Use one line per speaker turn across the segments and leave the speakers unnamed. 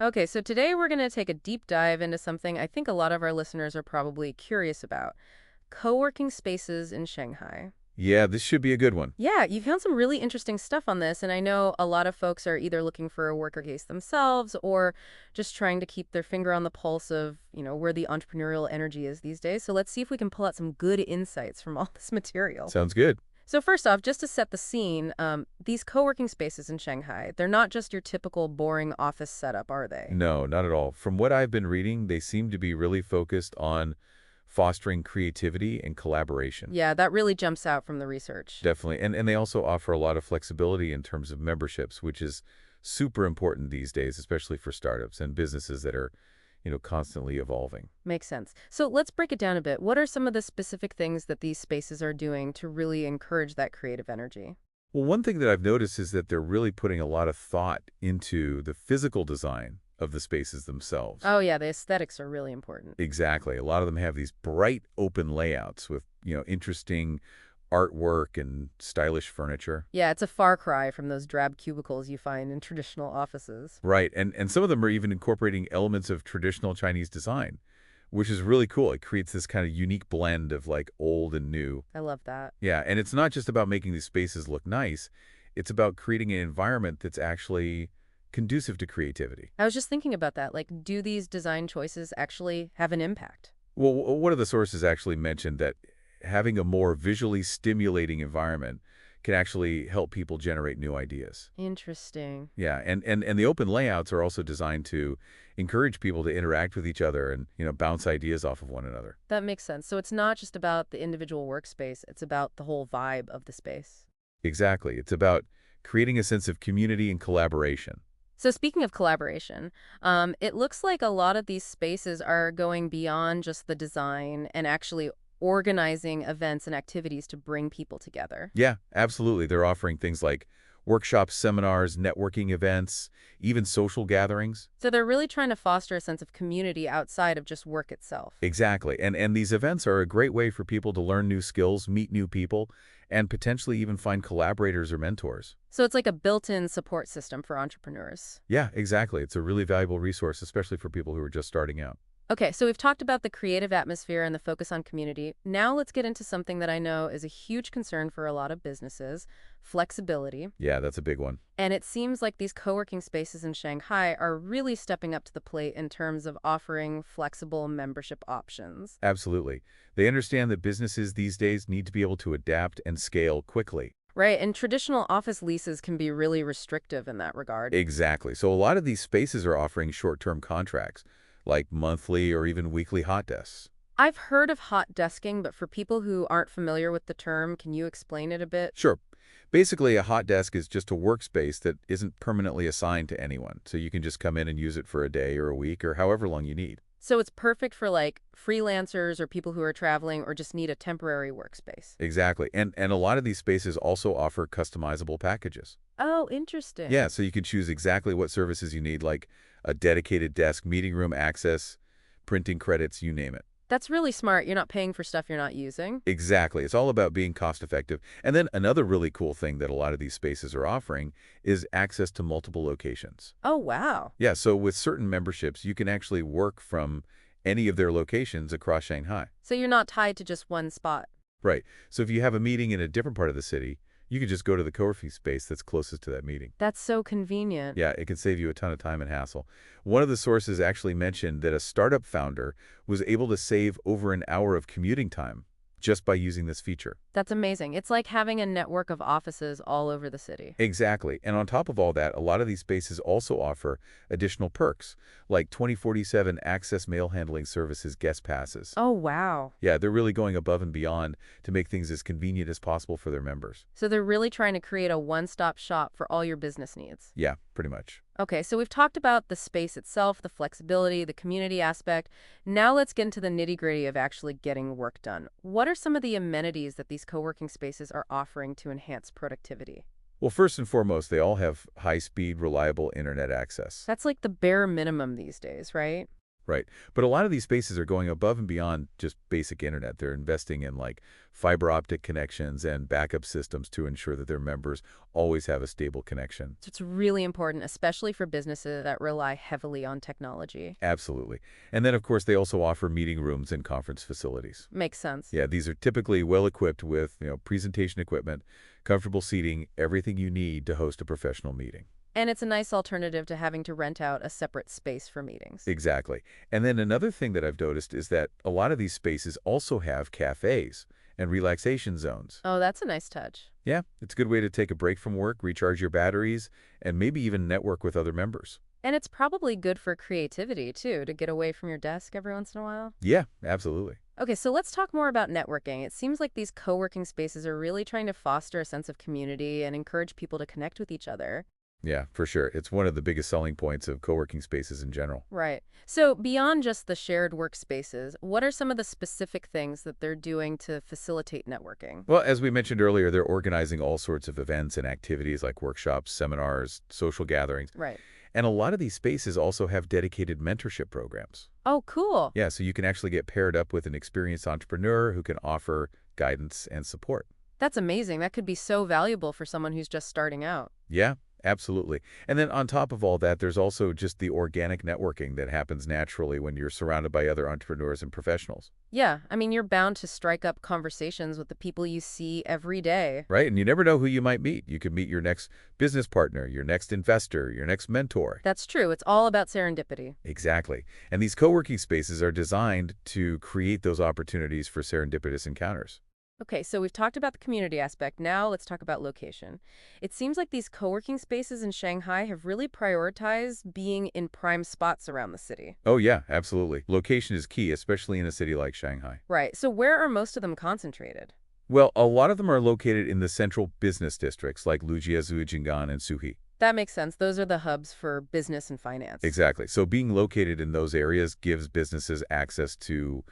Okay, so today we're going to take a deep dive into something I think a lot of our listeners are probably curious about: co-working spaces in Shanghai.
Yeah, this should be a good one.
Yeah, you found some really interesting stuff on this, and I know a lot of folks are either looking for a worker case themselves or just trying to keep their finger on the pulse of, where the entrepreneurial energy is these days. So let's see if we can pull out some good insights from all this material.
Sounds good.
So first off, just to set the scene, these co-working spaces in Shanghai, they're not just your typical boring office setup, are they?
No, not at all. From what I've been reading, they seem to be really focused on fostering creativity and collaboration.
Yeah, that really jumps out from the research.
Definitely. And they also offer a lot of flexibility in terms of memberships, which is super important these days, especially for startups and businesses that are, constantly evolving.
Makes sense. So let's break it down a bit. What are some of the specific things that these spaces are doing to really encourage that creative energy?
Well, one thing that I've noticed is that they're really putting a lot of thought into the physical design of the spaces themselves.
Oh, yeah, the aesthetics are really important.
Exactly. A lot of them have these bright open layouts with, interesting artwork and stylish furniture.
Yeah, it's a far cry from those drab cubicles you find in traditional offices.
Right. And some of them are even incorporating elements of traditional Chinese design, which is really cool. It creates this kind of unique blend of like old and new.
I love that.
Yeah, and it's not just about making these spaces look nice. It's about creating an environment that's actually conducive to creativity.
I was just thinking about that. Like, do these design choices actually have an impact?
Well, one of the sources actually mentioned that having a more visually stimulating environment can actually help people generate new ideas.
Interesting.
Yeah, and the open layouts are also designed to encourage people to interact with each other and, bounce ideas off of one another.
That makes sense. So it's not just about the individual workspace, it's about the whole vibe of the space.
Exactly. It's about creating a sense of community and collaboration.
So speaking of collaboration, it looks like a lot of these spaces are going beyond just the design and actually organizing events and activities to bring people together.
Yeah, absolutely. They're offering things like workshops, seminars, networking events, even social gatherings.
So they're really trying to foster a sense of community outside of just work itself.
Exactly. And these events are a great way for people to learn new skills, meet new people, and potentially even find collaborators or mentors.
So it's like a built-in support system for entrepreneurs.
Yeah, exactly. It's a really valuable resource, especially for people who are just starting out.
Okay, so we've talked about the creative atmosphere and the focus on community. Now let's get into something that I know is a huge concern for a lot of businesses: flexibility.
Yeah, that's a big one.
And it seems like these co-working spaces in Shanghai are really stepping up to the plate in terms of offering flexible membership options.
Absolutely. They understand that businesses these days need to be able to adapt and scale quickly.
Right, and traditional office leases can be really restrictive in that regard.
Exactly. So a lot of these spaces are offering short-term contracts, like monthly or even weekly hot desks.
I've heard of hot desking, but for people who aren't familiar with the term, can you explain it a bit?
Sure. Basically, a hot desk is just a workspace that isn't permanently assigned to anyone, so you can just come in and use it for a day or a week or however long you need.
So it's perfect for like freelancers or people who are traveling or just need a temporary workspace.
Exactly. And a lot of these spaces also offer customizable packages.
Oh, interesting.
Yeah, so you can choose exactly what services you need, like a dedicated desk, meeting room access, printing credits, you name it.
That's really smart. You're not paying for stuff you're not using.
Exactly. It's all about being cost effective. And then another really cool thing that a lot of these spaces are offering is access to multiple locations.
Oh, wow.
Yeah, so with certain memberships, you can actually work from any of their locations across Shanghai.
So you're not tied to just one spot.
Right. So if you have a meeting in a different part of the city, you can just go to the co-working space that's closest to that meeting.
That's so convenient.
Yeah, it can save you a ton of time and hassle. One of the sources actually mentioned that a startup founder was able to save over an hour of commuting time just by using this feature.
That's amazing. It's like having a network of offices all over the city.
Exactly. And on top of all that, a lot of these spaces also offer additional perks, like 2047 access mail handling services guest passes.
Oh, wow.
Yeah, they're really going above and beyond to make things as convenient as possible for their members.
So they're really trying to create a one-stop shop for all your business needs.
Yeah, pretty much.
Okay, so we've talked about the space itself, the flexibility, the community aspect. Now let's get into the nitty-gritty of actually getting work done. What are some of the amenities that these co-working spaces are offering to enhance productivity?
Well, first and foremost, they all have high-speed, reliable internet access.
That's like the bare minimum these days, right?
Right. But a lot of these spaces are going above and beyond just basic internet. They're investing in like fiber optic connections and backup systems to ensure that their members always have a stable connection.
So it's really important, especially for businesses that rely heavily on technology.
Absolutely. And then, of course, they also offer meeting rooms and conference facilities.
Makes sense.
Yeah, these are typically well equipped with, presentation equipment, comfortable seating, everything you need to host a professional meeting.
And it's a nice alternative to having to rent out a separate space for meetings.
Exactly. And then another thing that I've noticed is that a lot of these spaces also have cafes and relaxation zones.
Oh, that's a nice touch.
Yeah, it's a good way to take a break from work, recharge your batteries, and maybe even network with other members.
And it's probably good for creativity, too, to get away from your desk every once in a while.
Yeah, absolutely.
Okay, so let's talk more about networking. It seems like these co-working spaces are really trying to foster a sense of community and encourage people to connect with each other.
Yeah, for sure. It's one of the biggest selling points of co-working spaces in general.
Right. So beyond just the shared workspaces, what are some of the specific things that they're doing to facilitate networking?
Well, as we mentioned earlier, they're organizing all sorts of events and activities like workshops, seminars, social gatherings.
Right.
And a lot of these spaces also have dedicated mentorship programs.
Oh, cool.
Yeah, so you can actually get paired up with an experienced entrepreneur who can offer guidance and support.
That's amazing. That could be so valuable for someone who's just starting out.
Yeah, absolutely. And then on top of all that, there's also just the organic networking that happens naturally when you're surrounded by other entrepreneurs and professionals.
Yeah, I mean, you're bound to strike up conversations with the people you see every day.
Right? And you never know who you might meet. You could meet your next business partner, your next investor, your next mentor.
That's true. It's all about serendipity.
Exactly. And these co-working spaces are designed to create those opportunities for serendipitous encounters.
Okay, so we've talked about the community aspect. Now let's talk about location. It seems like these co-working spaces in Shanghai have really prioritized being in prime spots around the city.
Oh, yeah, absolutely. Location is key, especially in a city like Shanghai.
Right. So where are most of them concentrated?
Well, a lot of them are located in the central business districts like Lujiazui, Jing'an, and Suhi.
That makes sense. Those are the hubs for business and finance.
Exactly. So being located in those areas gives businesses access to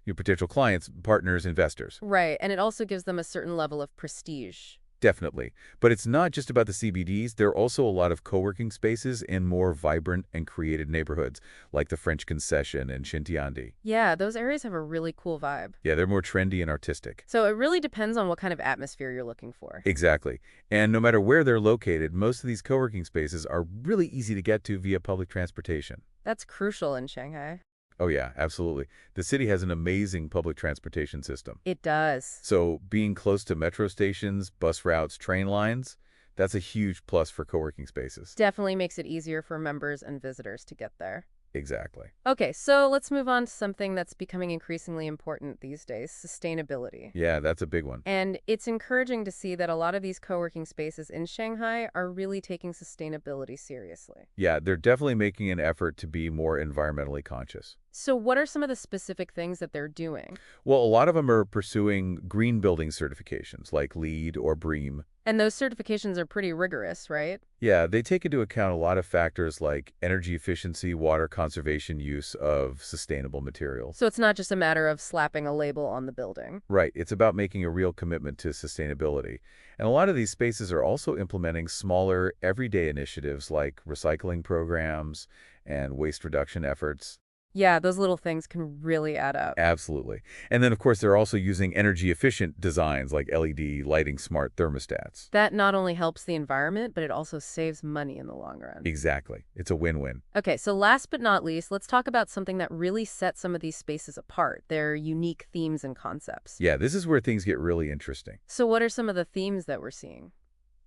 your potential clients, partners, investors.
Right, and it also gives them a certain level of prestige.
Definitely. But it's not just about the CBDs. There are also a lot of co-working spaces in more vibrant and creative neighborhoods, like the French Concession and Xintiandi.
Yeah, those areas have a really cool vibe.
Yeah, they're more trendy and artistic.
So it really depends on what kind of atmosphere you're looking for.
Exactly. And no matter where they're located, most of these co-working spaces are really easy to get to via public transportation.
That's crucial in Shanghai.
Oh, yeah, absolutely. The city has an amazing public transportation system.
It does.
So being close to metro stations, bus routes, train lines, that's a huge plus for co-working spaces.
Definitely makes it easier for members and visitors to get there.
Exactly.
Okay, so let's move on to something that's becoming increasingly important these days, sustainability.
Yeah, that's a big one.
And it's encouraging to see that a lot of these co-working spaces in Shanghai are really taking sustainability seriously.
Yeah, they're definitely making an effort to be more environmentally conscious.
So what are some of the specific things that they're doing?
Well, a lot of them are pursuing green building certifications like LEED or BREEAM.
And those certifications are pretty rigorous, right?
Yeah, they take into account a lot of factors like energy efficiency, water conservation, use of sustainable materials.
So it's not just a matter of slapping a label on the building.
Right, it's about making a real commitment to sustainability. And a lot of these spaces are also implementing smaller, everyday initiatives like recycling programs and waste reduction efforts.
Yeah, those little things can really add up.
Absolutely. And then, of course, they're also using energy-efficient designs like LED lighting smart thermostats.
That not only helps the environment, but it also saves money in the long run.
Exactly. It's a win-win.
Okay, so last but not least, let's talk about something that really sets some of these spaces apart, their unique themes and concepts.
Yeah, this is where things get really interesting.
So what are some of the themes that we're seeing?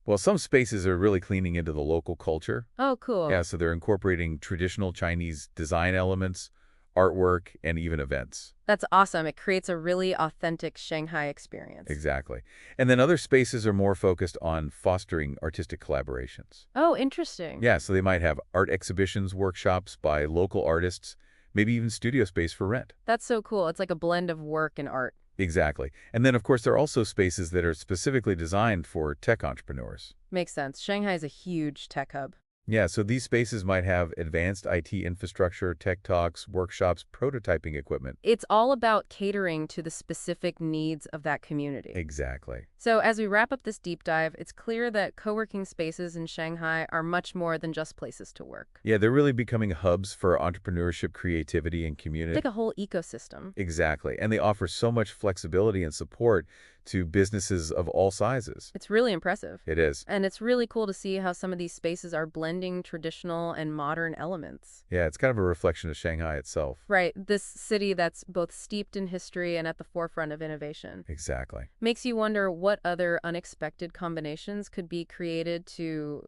Well, some spaces are really cleaning into the local culture.
Oh, cool.
Yeah, so they're incorporating traditional Chinese design elements, artwork, and even events.
That's awesome. It creates a really authentic Shanghai experience.
Exactly. And then other spaces are more focused on fostering artistic collaborations.
Oh, interesting.
Yeah, so they might have art exhibitions, workshops by local artists, maybe even studio space for rent.
That's so cool. It's like a blend of work and art.
Exactly. And then, of course, there are also spaces that are specifically designed for tech entrepreneurs.
Makes sense. Shanghai is a huge tech hub.
Yeah, so these spaces might have advanced IT infrastructure, tech talks, workshops, prototyping equipment.
It's all about catering to the specific needs of that community.
Exactly.
So, as we wrap up this deep dive, it's clear that co working spaces in Shanghai are much more than just places to work.
Yeah, they're really becoming hubs for entrepreneurship, creativity, and
It's
community.
like a whole ecosystem.
Exactly. And they offer so much flexibility and support to businesses of all sizes.
It's really impressive.
It is.
And it's really cool to see how some of these spaces are blending traditional and modern elements.
Yeah, it's kind of a reflection of Shanghai itself.
Right, this city that's both steeped in history and at the forefront of innovation.
Exactly.
Makes you wonder what other unexpected combinations could be created to,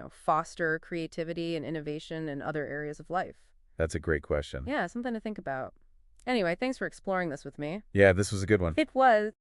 foster creativity and innovation in other areas of life.
That's a great question.
Yeah, something to think about. Anyway, thanks for exploring this with me.
Yeah, this was a good one.
It was.